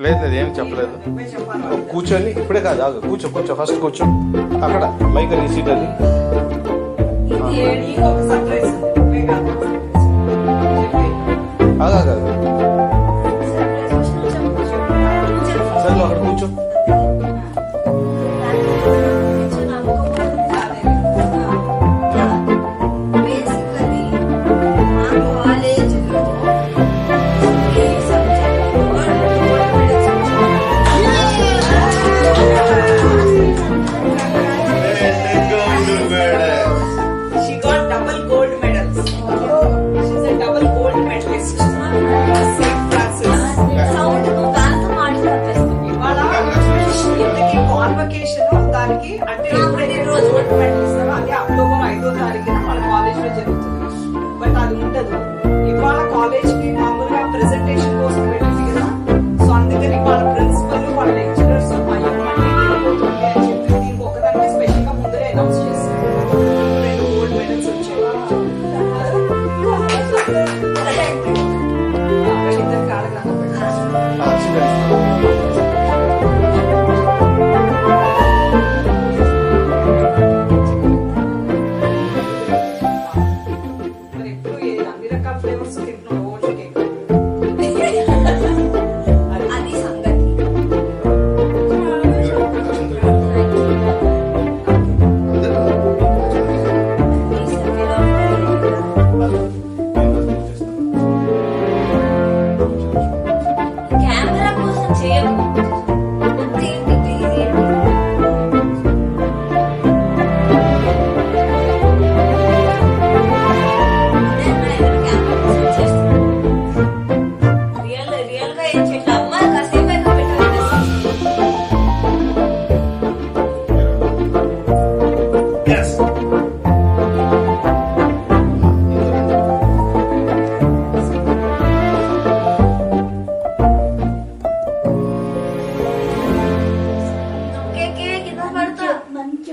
లేదు లేదు ఏం చెప్పలేదు. కూర్చొని ఇప్పుడే కాదు, ఆగు, కూర్చో కూర్చో, ఫస్ట్ కూర్చో అక్కడ మైక్ నీ సీట్ అది. ఆగా సరే నువ్వు అక్కడ కూర్చో. దానికి అంటే ఎప్పుడైతే రోజు ఓటు పెట్టిస్తారో అది అక్టోబర్ 5వ తారీఖున మన కాలేజ్ లో జరుగుతుంది. బట్ అది ఉండదు. ఇవాళ కాలేజ్ కి మామూలుగా ప్రెజెంటేషన్ కోసం పెట్టింది కదా, సో అందుకని వాళ్ళ ప్రిన్సిపల్ వాళ్ళ లెక్చరర్స్ అని చెప్పి దీనికి ఒకదానికి స్పెషల్ గా ముందరే అనౌన్స్ చేస్తారు. 2 గోల్డ్ మెడల్స్ వచ్చాయి. ఇద్దరు కాడగా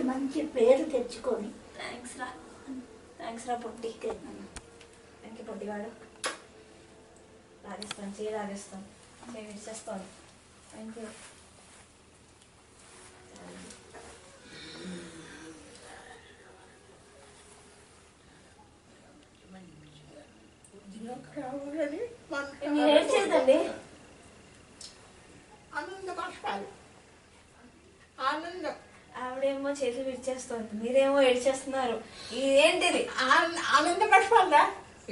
మంచి పేరు తెచ్చుకొని. థ్యాంక్స్ రా పొట్టి. Thank you పొట్టిగాడు. లాగేస్తాను, చేయి లాగేస్తాను, నేను ఇచ్చేస్తాను. Thank you. ఏడ్చేదండి. ఆవిడేమో చేతులు విడిచేస్తుంది, మీరేమో ఏడ్చేస్తున్నారు. ఇదేంటిది? ఆనంద పక్షపాలదా?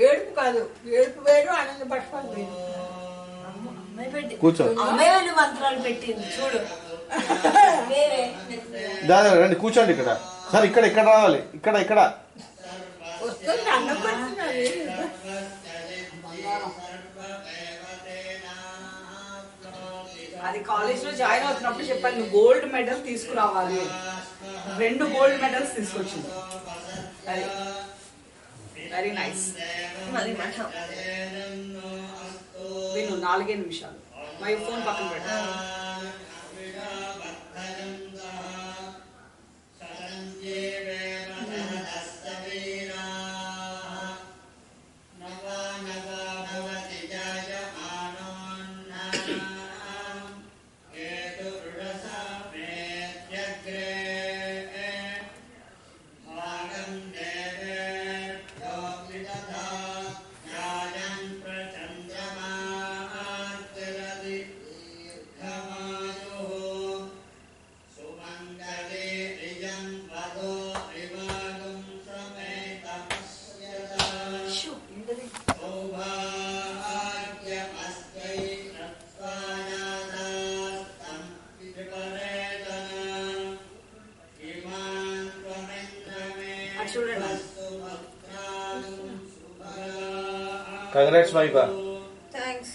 ఏడుపు కాదు, ఏడుపు వేరు, ఆనంద పక్షపాలు వేరు. అమ్మాయి పెట్టి కూర్చో, అమ్మాయి వాళ్ళు మంత్రాలు పెట్టింది చూడు. రండి కూర్చోండి ఇక్కడ. సార్ ఇక్కడ ఇక్కడ రావాలి, ఇక్కడ ఇక్కడ వస్తుంది. అన్నం పడుతున్నది. అది కాలేజ్ లో జాయిన్ అవుతున్నప్పుడు చెప్పాను, నువ్వు గోల్డ్ మెడల్ తీసుకురావాలి. 2 గోల్డ్ మెడల్స్ తీసుకొచ్చింది. అది వెరీ నైస్. విను, 4 నిమిషాలు. మై ఫోన్ పక్కన పెట్టు. Congrats, Maiba. Thanks.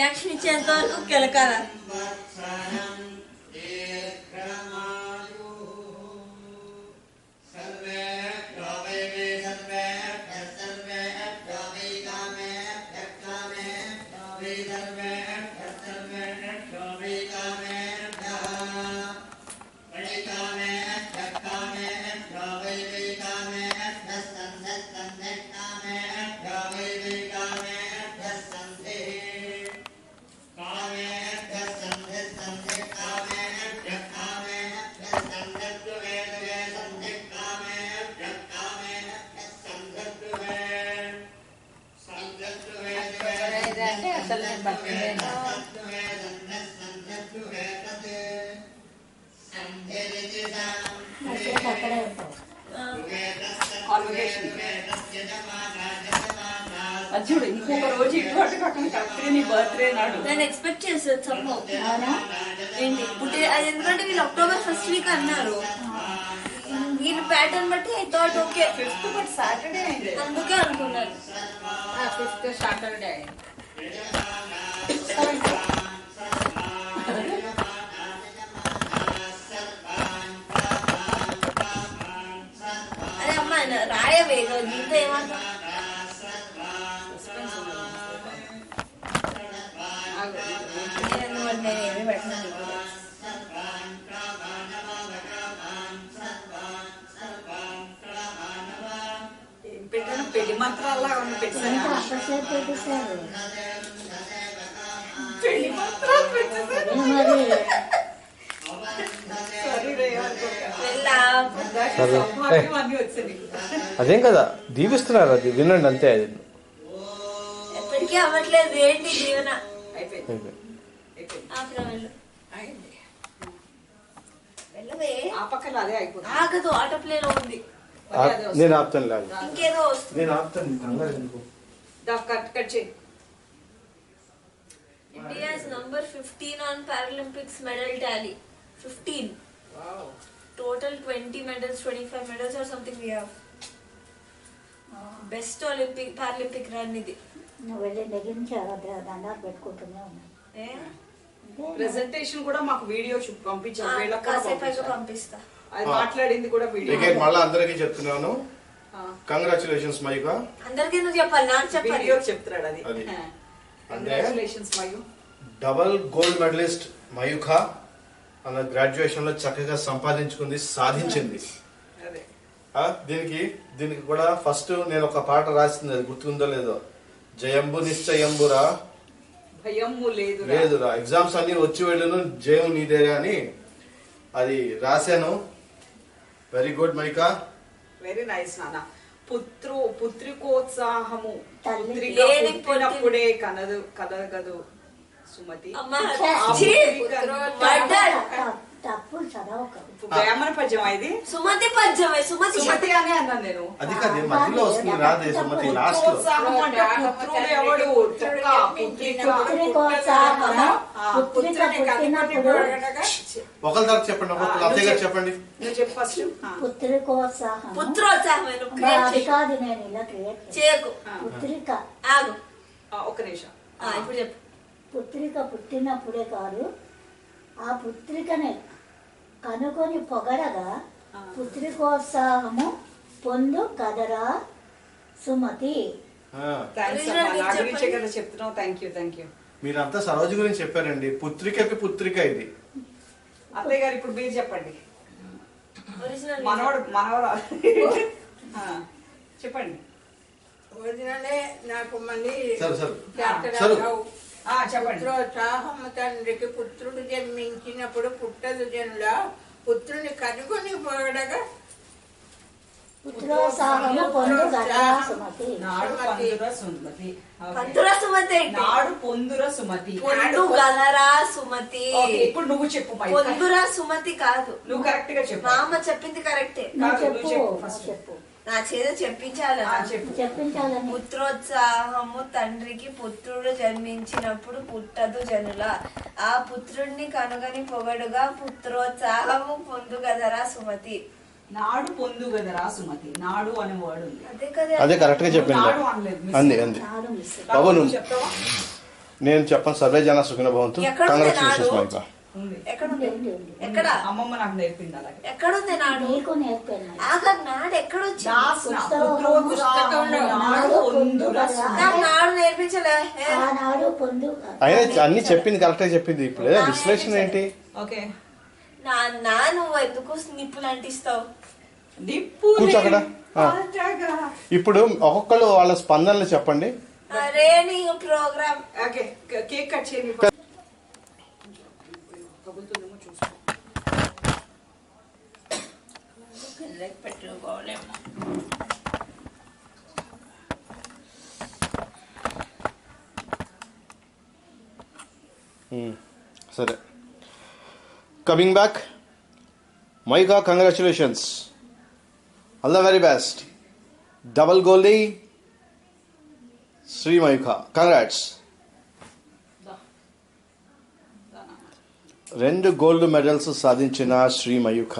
రియాక్షన్ ఇచ్చేంత వరకు కెలకాల. అసలు నేను పట్టుకోలేను. అక్కడే ఉంటావు. కాన్వకేషన్ అది చూడు, ఇంకొక రోజు ఇటువంటి కాకుండా కరెక్ట్గా నీ బర్త్డే నాడు నేను ఎక్స్పెక్ట్ చేసేది సంభవం. అవునా? ఏంటి పుట్టే అది, ఎందుకంటే వీళ్ళు October 1st వీక్ అన్నారు. వీళ్ళ ప్యాటర్న్ బట్టి I thought okay 5th but Saturday అయింది. అందుకే అనుకున్నాను. 5th సాటర్డే అయింది. అరే అమ్మా రాయవే గీత ఏమన్నా నేను ఏమి పెట్టినాను. ఏం పెట్టాను, పెళ్లి మంత్రాల్లా ఉంది ఎంత పెట్టాను. అంతసేపు పెట్టేశారు. పెళ్లి మంత్రాలు పెట్టేసాను. మరి సరే రే, అనుకోక. సరే. సౌభాగ్యం అన్నీ వచ్చాయి. అదేం కదా దీవిస్తున్నారు, అది వినండి అంతే. అది ఎప్పటికీ అవ్వట్లేదు. ఏంటి జీవన అయిపోయింది. ఆపరా వెళ్ళు. అయింది. వెళ్ళవే. ఆ పక్కన అదే అయిపోతుంది. ఆగదు, ఆటో ప్లేలో ఉంది. మళ్ళీ అదే వస్తుంది. నేను ఆపుతాను లేదు, ఇంకేదో వస్తుంది. నేను ఆపుతాను కంగారు ఎందుకు? కట్ చేయి. India is number 15 on Paralympics medal tally. 15. Total 20 medals, 25 medals or something we have. Best Olympic Paralympic run ఇది. నువ్వు వెళ్ళి లెగించావు, దండాలు పెట్టుకుంటూనే ఉన్నావు. ఏ? ప్రెజెంటేషన్ కూడా మాకు వీడియో పంపించారు. వీళ్ళకి కూడా కాసేపు పంపించారు. పంపిస్తా. అది మాట్లాడింది కూడా వీడియో. ఇక మళ్ళీ అందరికీ చెప్తున్నాను, కంగ్రాచులేషన్స్ మైగా. అందరికీ ఎందుకు చెప్పాలి, నాకు చెప్పాలి. వీడియో చెప్తాడు అది. అది. Congratulations Mayu. Double gold medallist Mayukha అన్న గ్రాడ్యుయేషన్ లో చక్కగా సంపాదించుకుంది, సాధించింది. అదే దీనికి కూడా ఫస్ట్ నేను ఒక పాట రాసింది, అది గుర్తుందో లేదో. జయంబు నిశ్చయంబురా భయము లేదురా, ఎగ్జామ్స్ అన్ని వచ్చి వెళ్ళను, జయం నీదేరా అని అది రాశాను. Very good mica, very nice నాన్న. పుత్రికోత్సాహము తల్లి పుట్టినప్పుడే కలగదు సుమతి. అమ్మా, ఆ ఛీ! పుత్రిక- తప్పు చదవక. వేమన పద్యం ఇది. సుమతి పద్యమే. సుమతి సుమతి అని అన్నాను నేను. అది కాదు మధ్యలో వస్తుంది, రాదే సుమతి లాస్ట్ లో. ఉత్సాహం అంటే పుత్రుడు ఎవడు? పుత్రిక. పుత్రికోత్సాహము పుత్రిక పుట్టినప్పుడు ఒకరి తర్వాత చెప్పండి, ఒకరు అత్తయ్య గారు చెప్పండి. నువ్వు చెప్పు ఫస్ట్. పుత్రికోత్సాహం. పుత్రోత్సాహం అది కాదు, నేను ఇలా క్రియేట్ చేయకు. పుత్రిక ఆగు. ఒక్క నిమిషం. ఇప్పుడు చెప్పు. పుత్రిక పుట్టినప్పుడే కాదు, ఆ పుత్రికని కనుకొని పొగడగా పుత్రికోత్సాహము పొందు కదరా సుమతి. థ్యాంక్స్ అమ్మా, నా గురించే కదా చెప్తున్నావు. Thank you. మీరంతా సరోజు గురించి చెప్పారండి. పుత్రికకి పుత్రిక ఇది. అత్తయ్య గారు ఇప్పుడు మీరు చెప్పండి. ఒరిజినల్ మనవడు చెప్పండి. ఒరిజినలే నాకు మళ్ళీ సరే చెప్పండి. పుత్రోత్సాహము తండ్రికి పుత్రుడు జన్మించినప్పుడు పుట్టదు జనుల పుత్రుని కనుగొని పొగడగా పుత్రోత్సాహము పొందు కదరా సుమతి. నాడు పందుర సుమతి. పంతుల సుమతి ఏంటి? నాడు పొందుర సుమతి. పొందు గలరా సుమతి. ఓకే, ఇప్పుడు నువ్వు చెప్పు. పొందురా సుమతి కాదు, నువ్వు కరెక్ట్ గా చెప్పు. మా అమ్మ చెప్పింది కరెక్టే. నువ్వు నువ్వు చెప్పు చెప్పు ఫస్ట్. చెప్పు నా చేత చెప్పించాలి. చెప్పు. చెప్పించాలని. పుత్రోత్సాహము తండ్రికి పుత్రుడు జన్మించినప్పుడు పుట్టదు జనుల ఆ పుత్రుడిని కనుగని పొగడుగా పుత్రోత్సాహము పొందు గదరా సుమతి. నాడు పొందు కదరా సుమతి. నాడు అనే వర్డ్ ఉంది. అదే కదా. అదే కరెక్ట్ గా చెప్పింది. నాడు అనలేదు. అంది నాడు మిస్. బాబు నువ్వు చెప్తావా? నేను చెప్పను సర్వే జన సుఖిన భవంతు. ఎక్కడ ఉంది కంగ్రాచులేషన్స్ నాడు? మైకా. ఉంది. ఎక్కడ ఉంది? ఉంది, ఉంది. ఎక్కడ? అమ్మమ్మ నాకు నేర్పింది అలాగే. ఎక్కడుంది నాడు? నీకు నేర్పాను. ఆగా నాడు ఎక్కడొచ్చింది? పుస్తకంలో నాడు పొందురా. నాకు నాడు నేర్పించలే. ఆనాడు పొందు అయినా అన్ని చెప్పింది కరెక్ట్గా చెప్పింది. ఇప్పుడు విశ్లేషణ ఏంటి? ఓకే నాన్న నువ్వు ఎందుకు నిప్పులు అంటిస్తావు? నిప్పు కూర్చో అక్కడ. పాటగా. ఇప్పుడు ఒక్కొక్కరు వాళ్ళ స్పందనలు చెప్పండి. అరే నీ ప్రోగ్రామ్. ఓకే కేక్ కట్ చేయండి. తగులుతుందేమో చూసుకో. పెట్టుకోలేము. సరే, coming back. Maika congratulations, all the very best. Double goldie Shri Maika, congrats. 2 gold medals సాధించిన Shri Mayukha.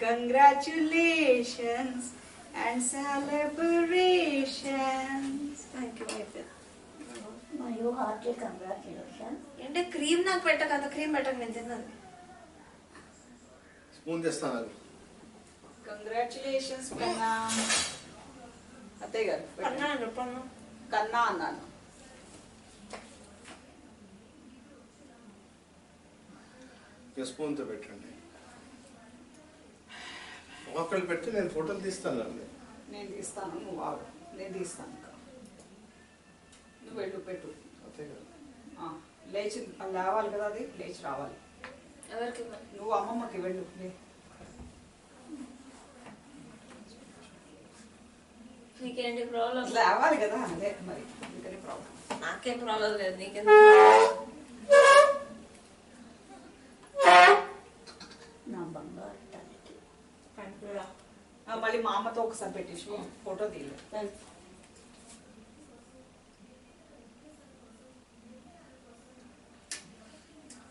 Congratulations and celebrations. మరియు హార్ట్లీ కంగ్రాచులేషన్. అంటే క్రీమ్ నాకు పెట్టక, అంత క్రీమ్ పెట్టక నేను తిన్నది. స్పూన్ తెస్తాను. కంగ్రాచులేషన్స్ కన్నా. అత్తయ్య గారు పన్నాను పన్ను. కన్నా అన్నాను. స్పూన్తో పెట్టండి. ఒక్కళ్ళు పెట్టి నేను ఫోటోలు తీస్తానండి. నేను తీస్తాను, నువ్వు ఆగు. నేను తీస్తాను ఇంకా. నువ్వు వెళ్ళు పెట్టు. లేచి లేవాలి కదా, అది లేచి రావాలి. ఎవరికి? నువ్వు అమ్మమ్మకి వెళ్ళు. నీకేంటి ప్రాబ్లం? లేవాలి కదా, అదే మరి ఇంకనే ప్రాబ్లం. నాకేం ప్రాబ్లం లేదు, నీకేం? నా బంగారు తల్లికి. మళ్ళీ మా అమ్మతో ఒకసారి పెట్టేసి ఫోటో తీయలేదు.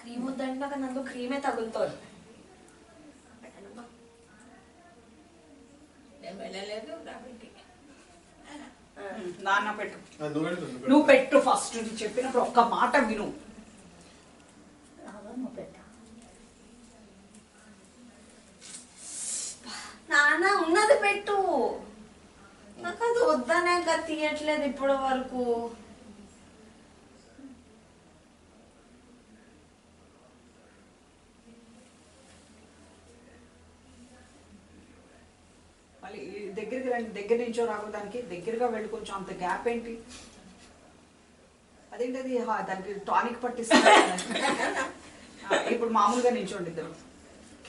క్రీమ్ వద్దంటే నాకు నన్ను క్రీమే తగులుతుంది. నేను వెళ్ళలేదు కాబట్టి. నాన్న పెట్టు. నువ్వు పెట్టు ఫస్ట్. నువ్వు చెప్పినప్పుడు ఒక్క మాట విను. నువ్వు పెట్ట. నాన్న ఉన్నది పెట్టు. నాకు అది వద్దనే తీయట్లేదు ఇప్పటి వరకు. మళ్ళీ దగ్గరికి రండి. దగ్గర నుంచో రాకూడదానికి దగ్గరగా వెళ్ళి కొంచెం. అంత గ్యాప్ ఏంటి? అదేంటది దానికి టానిక్ పట్టిస్తా. ఇప్పుడు మామూలుగా నించోండి ఇద్దరు.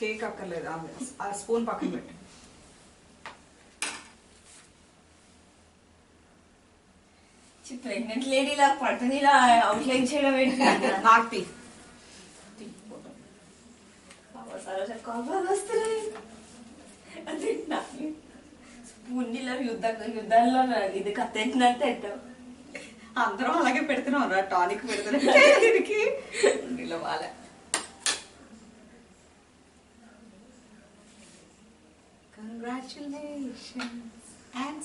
కేక్ అక్కర్లేదు. ఆ స్పూన్ పక్కన పెట్టు. ప్రెగ్నెంట్ లేడీలా పట్టనిలా అవుట్లైన్ చేయడం ఏంటి? నాకు తీ. వస్తున్నాయి. అదే స్పూన్లో యుద్ధాల్లో ఇది కత్తెట్టినట్టు ఎట్టావు. అందరం అలాగే పెడుతున్నాం రా. టానిక్ పెడుతున్నాం. వాళ్ళ కంగ్రాచులేషన్స్ అండ్